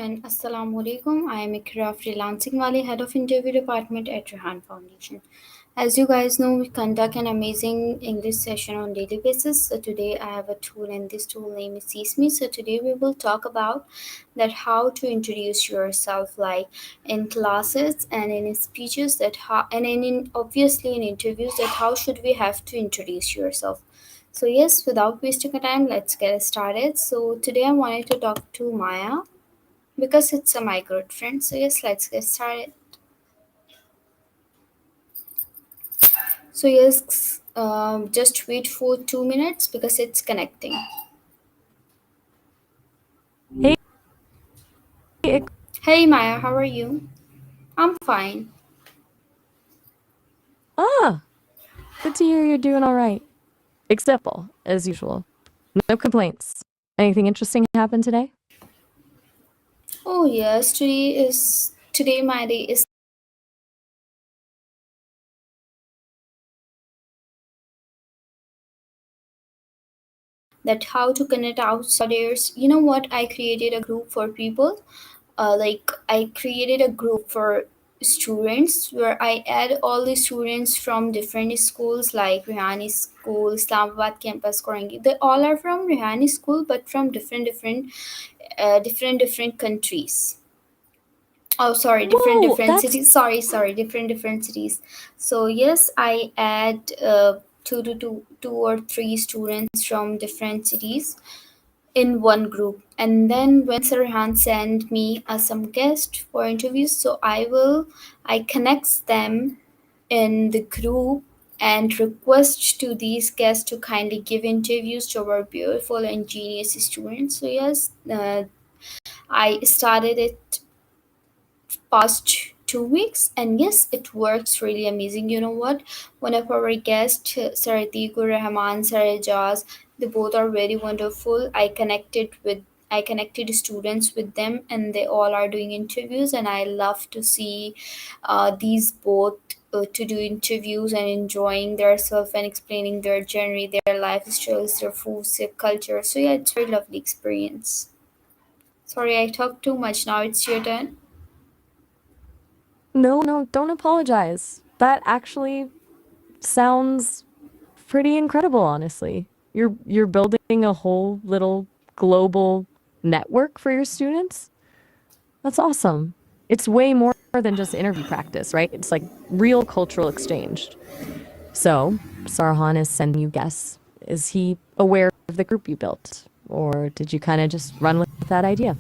and Assalamu alaikum. I am Ikra Freelancing Wali, Head of Interview Department at Rehan Foundation. As you guys know, we conduct an amazing English session on daily basis. So today I have a tool, and this tool name is Sesame. So today we will talk about that how to introduce yourself, like in classes and in speeches, that how and obviously in interviews, that how should we have to introduce yourself. So yes, without wasting a time, let's get started. So today I wanted to talk to Maya because it's a my good friend. So yes, let's get started. So yes, just wait for 2 minutes because it's connecting. Hey, Hey Maya, how are you? I'm fine. good to hear you're doing all right. Except, as usual. No complaints. Anything interesting happened today? Oh yes, today my day is that how to connect outsiders. You know what? I created a group for people. Like I created a group for students where I add all the students from different schools like Rihani School, Islamabad campus, Korangi. They all are from Rihani School, but from different countries. Oh, sorry, Whoa, different that's cities. Sorry, different cities. So yes, I add two or three students from different cities in one group, and then when Sirhan send me some guest for interviews, so I connect them in the group and request to these guests to kindly give interviews to our beautiful and genius students. So yes, I started it past 2 weeks, and yes, it works really amazing. You know what, one of our guests, Saratikur Rahman, Sarajaz, they both are very wonderful. I connected students with them, and they all are doing interviews, and I love to see these both to do interviews and enjoying their self and explaining their journey, their lifestyles, their foods, their culture. So yeah, it's a very lovely experience. Sorry, I talked too much. Now it's your turn. no, don't apologize. That actually sounds pretty incredible, honestly. You're building a whole little global network for your students. That's awesome. It's way more than just interview practice, right? It's like real cultural exchange. So, Sarhan is sending you guests. Is he aware of the group you built? Or did you kind of just run with that idea?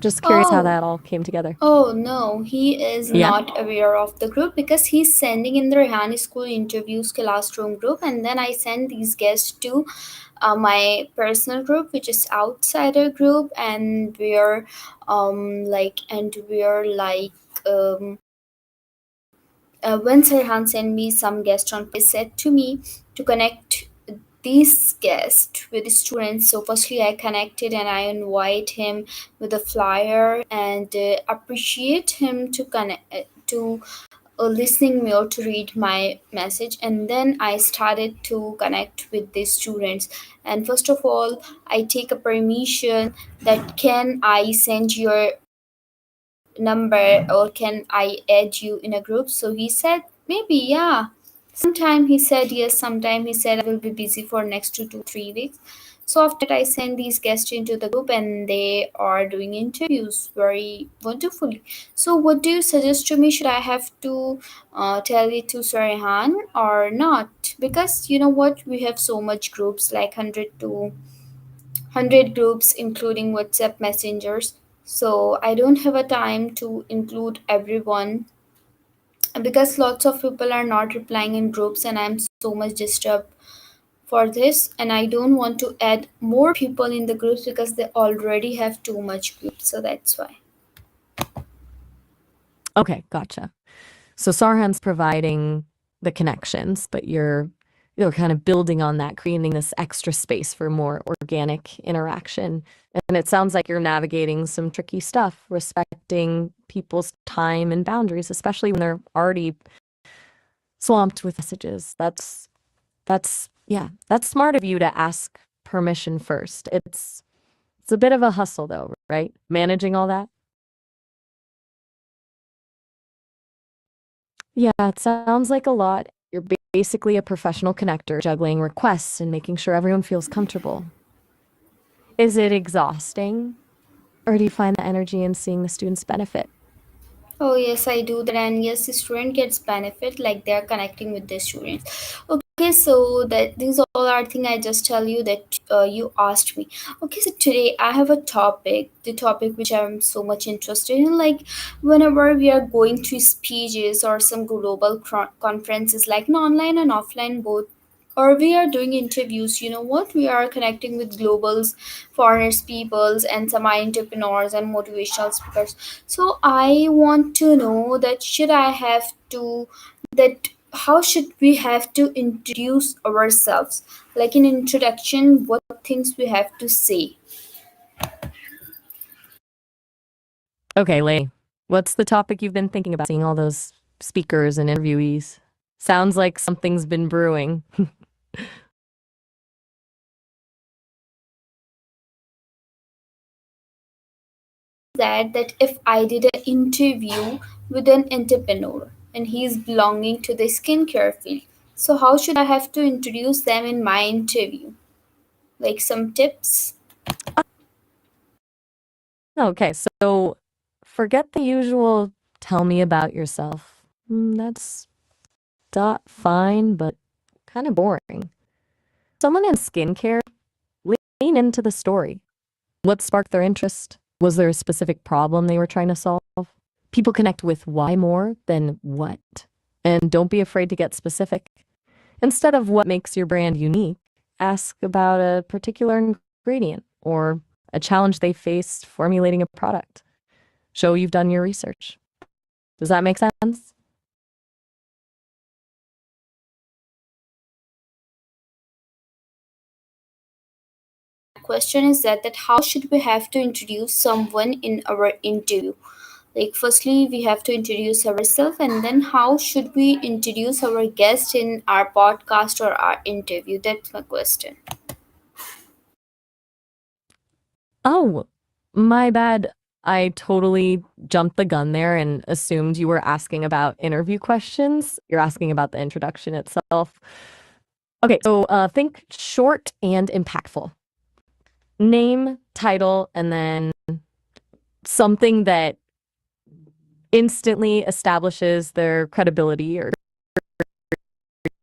Just curious how Oh, that all came together. Oh no, he is Yeah. not aware of the group because he's sending in the Rehani School interviews classroom group, and then I send these guests to my personal group, which is outsider group, and we're like when Serhan sent me some guests on, he said to me to connect these guests with the students. So firstly, I connected and I invite him with a flyer and appreciate him to connect to listening me or to read my message, and then I started to connect with the students. And first of all, I take a permission that can I send your number or can I add you in a group. So he said maybe, yeah. Sometime he said yes, sometime he said I will be busy for next 2 to 3 weeks. So after that, I send these guests into the group and they are doing interviews very wonderfully. So what do you suggest to me? Should I have to tell it to Sarihan or not? Because you know what, we have so much groups, like 100 groups including WhatsApp messengers. So I don't have a time to include everyone because lots of people are not replying in groups, and I'm so much disturbed for this, and I don't want to add more people in the groups because they already have too much groups. So that's why. Okay, gotcha. So Sarhan's providing the connections, but you're kind of building on that, creating this extra space for more organic interaction. And it sounds like you're navigating some tricky stuff, respecting people's time and boundaries, especially when they're already swamped with messages. That's smart of you to ask permission first. It's a bit of a hustle though, right? Managing all that. Yeah, it sounds like a lot. You're basically a professional connector, juggling requests and making sure everyone feels comfortable. Is it exhausting? Or do you find the energy in seeing the students benefit? Oh yes, I do that, and yes, the student gets benefit like they are connecting with the students. Okay, so that these all are thing I just tell you that you asked me. Okay, so today I have a topic, the topic which I'm so much interested in. Like whenever we are going to speeches or some global conferences, like no, online and offline both, or we are doing interviews, you know what, we are connecting with globals, foreigners, peoples, and some entrepreneurs and motivational speakers. So I want to know that should I have to that how should we have to introduce ourselves, like in introduction, what things we have to say. Okay, Lay, what's the topic you've been thinking about seeing all those speakers and interviewees? Sounds like something's been brewing. That if I did an interview with an entrepreneur and he's belonging to the skincare field, so how should I have to introduce them in my interview? Like some tips. Okay, so forget the usual tell me about yourself. That's fine, but kind of boring. Someone in skincare, lean into the story. What sparked their interest? Was there a specific problem they were trying to solve? People connect with why more than what. And don't be afraid to get specific. Instead of what makes your brand unique, ask about a particular ingredient or a challenge they faced formulating a product. Show you've done your research. Does that make sense? Question is that how should we have to introduce someone in our interview? Like firstly we have to introduce ourselves, and then how should we introduce our guest in our podcast or our interview? That's my question. Oh, my bad. I totally jumped the gun there and assumed you were asking about interview questions. You're asking about the introduction itself. Okay, so think short and impactful. Name, title, and then something that instantly establishes their credibility or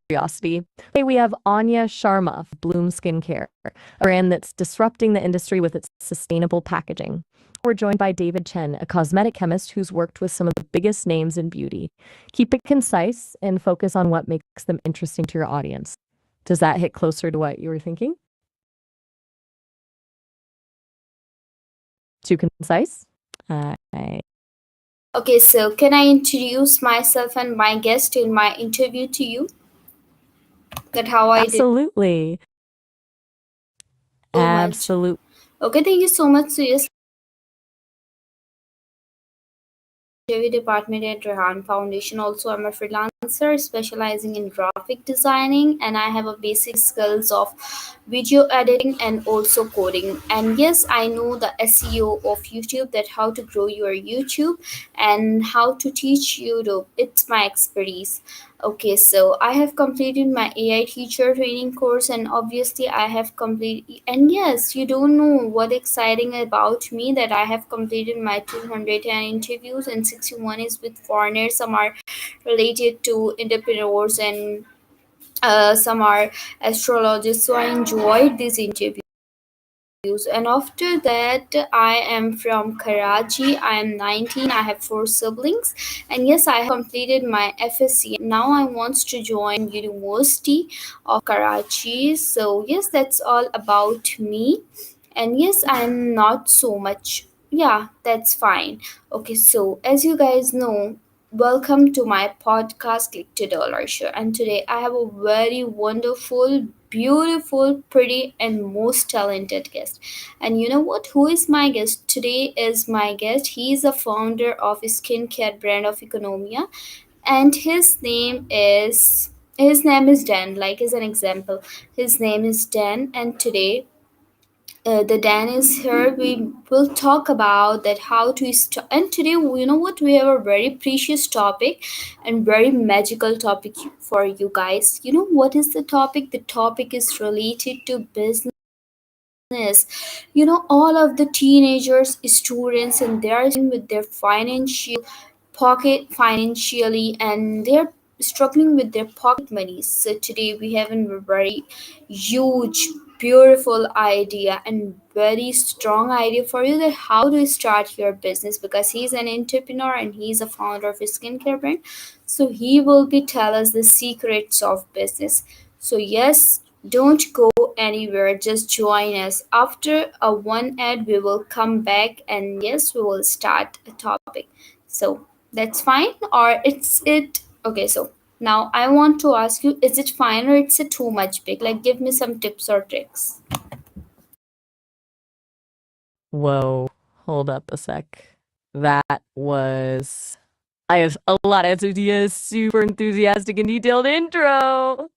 curiosity. Today we have Anya Sharma of Bloom Skincare, a brand that's disrupting the industry with its sustainable packaging. We're joined by David Chen, a cosmetic chemist who's worked with some of the biggest names in beauty. Keep it concise and focus on what makes them interesting to your audience. Does that hit closer to what you were thinking? Too concise? I Okay, so can I introduce myself and my guest in my interview to you? That how I did Absolutely. so much. Absolutely. Okay, thank you so much. So yes, JV department at Rehan Foundation. Also, I'm a freelancer specializing in graphic designing, and I have a basic skills of video editing and also coding. And yes, I know the SEO of YouTube, that how to grow your YouTube and how to teach YouTube. It's my expertise. Okay, so I have completed my AI teacher training course, and obviously I have completed. And yes, you don't know what exciting about me that I have completed my 210 interviews, and 61 is with foreigners. Some are related to entrepreneurs, and some are astrologists. So I enjoyed these interviews. And after that, I am from Karachi. I am 19. I have four siblings. And yes, I have completed my FSC. Now I want to join University of Karachi. So yes, that's all about me. And yes, I'm not so much. Yeah, that's fine. Okay, so as you guys know, welcome to my podcast, Click to Dollar Show. And today I have a very wonderful, beautiful, pretty, and most talented guest. And you know what? Who is my guest? Today is my guest. He is a founder of a skincare brand of Economia, and his name is Dan. Like as an example, his name is Dan, and today the Dan is here. We will talk about that how to and today, you know what, we have a very precious topic and very magical topic for you guys. You know what is the topic? The topic is related to business. You know, all of the teenagers, students, and they are with their financial pocket financially, and they're struggling with their pocket money. So today we have a very huge, beautiful idea and very strong idea for you that how to start your business, because he's an entrepreneur and he's a founder of a skincare brand. So he will be tell us the secrets of business. So yes, don't go anywhere, just join us. After a one ad we will come back, and yes, we will start a topic. So that's fine, or it's it okay. So now I want to ask you, is it fine or it's a too much big? Like, give me some tips or tricks. Whoa, hold up a sec. That was. I have a lot of ideas, super enthusiastic and detailed intro.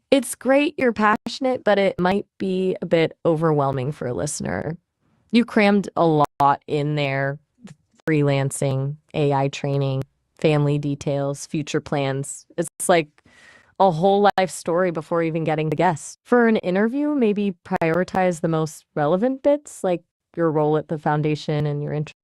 It's great you're passionate, but it might be a bit overwhelming for a listener. You crammed a lot in there: freelancing, AI training, family details, future plans. It's like a whole life story before even getting the guest. For an interview, maybe prioritize the most relevant bits, like your role at the foundation and your interests.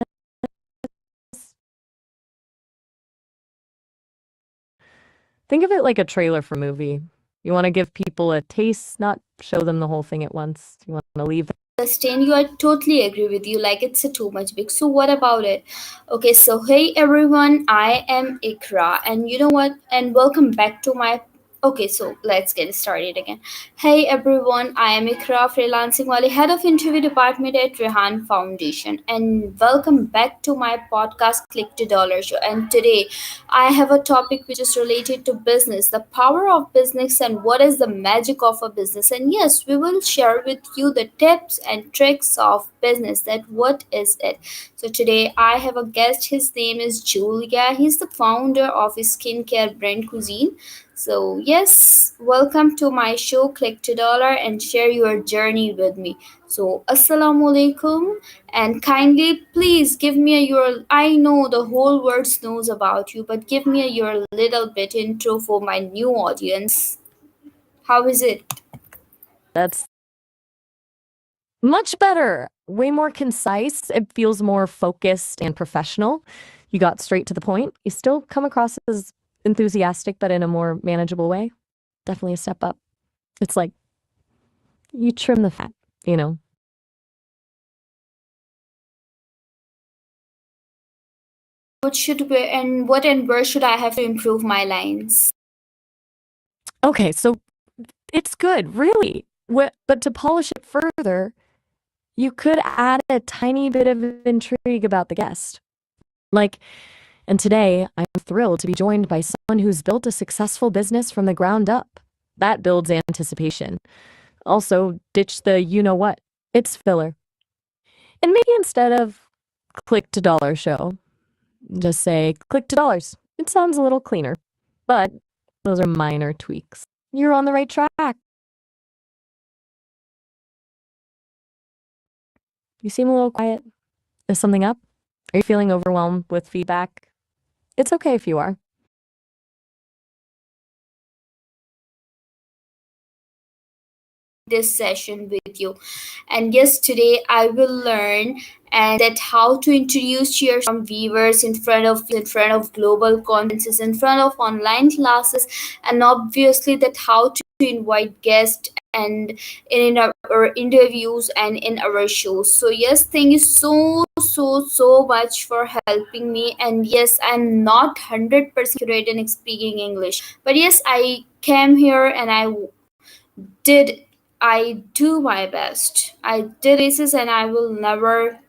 Think of it like a trailer for a movie. You want to give people a taste, not show them the whole thing at once. You want to leave. Understand you, I totally agree with you, like it's a too much big. So what about it? Okay, so hey everyone, I am Ikra, and you know what, and welcome back to my okay, so let's get started again. Hey everyone, I am Ikra, freelancing wali, head of interview department at Rehan Foundation, and welcome back to my podcast Click to Dollar Show. And today I have a topic which is related to business, the power of business, and what is the magic of a business. And yes, we will share with you the tips and tricks of business. That what is it? So today I have a guest. His name is Julia. He's the founder of a skincare brand Cuisine. So yes, welcome to my show Click to Dollar and share your journey with me. So assalamu alaikum, and kindly please give me a your, I know the whole world knows about you, but give me a your little bit intro for my new audience. How is it? That's much better, way more concise. It feels more focused and professional. You got straight to the point. You still come across as enthusiastic, but in a more manageable way. Definitely a step up. It's like you trim the fat, you know? What should we and what and where should I have to improve my lines? Okay, so it's good, really. But to polish it further, you could add a tiny bit of intrigue about the guest. Like, and today I'm thrilled to be joined by someone who's built a successful business from the ground up. That builds anticipation. Also, ditch the you know what, it's filler. And maybe instead of click to dollar show, just say click to dollars. It sounds a little cleaner, but those are minor tweaks. You're on the right track. You seem a little quiet. Is something up? Are you feeling overwhelmed with feedback? It's okay if you are. This session with you. And yes, today I will learn and that how to introduce your some viewers in front of global conferences, in front of online classes, and obviously that how to invite guests and in our interviews and in our shows. So yes, thank you so much for helping me. And yes, I'm not 100% accurate in speaking English, but yes, I came here and did I do my best. I did basis, and I will never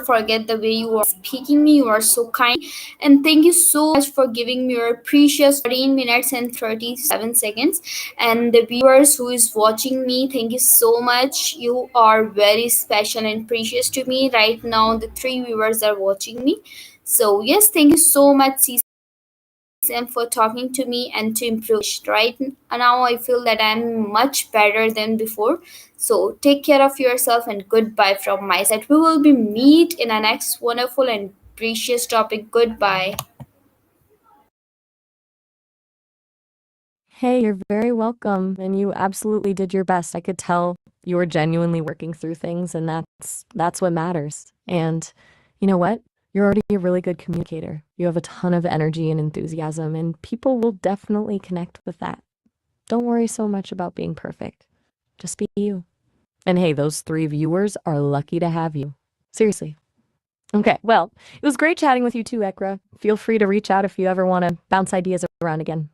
forget the way you are speaking me. You are so kind, and thank you so much for giving me your precious 14 minutes and 37 seconds. And the viewers who is watching me, thank you so much. You are very special and precious to me right now. The three viewers are watching me. So yes, thank you so much, and for talking to me and to improve. Right now, I feel that I'm much better than before. So take care of yourself and goodbye from my side. We will be meet in our next wonderful and precious topic. Goodbye. Hey, you're very welcome, and you absolutely did your best. I could tell you were genuinely working through things, and that's what matters. And you know what? You're already a really good communicator. You have a ton of energy and enthusiasm, and people will definitely connect with that. Don't worry so much about being perfect. Just be you. And hey, those 3 viewers are lucky to have you. Seriously. Okay, well, it was great chatting with you too, Ekra. Feel free to reach out if you ever want to bounce ideas around again.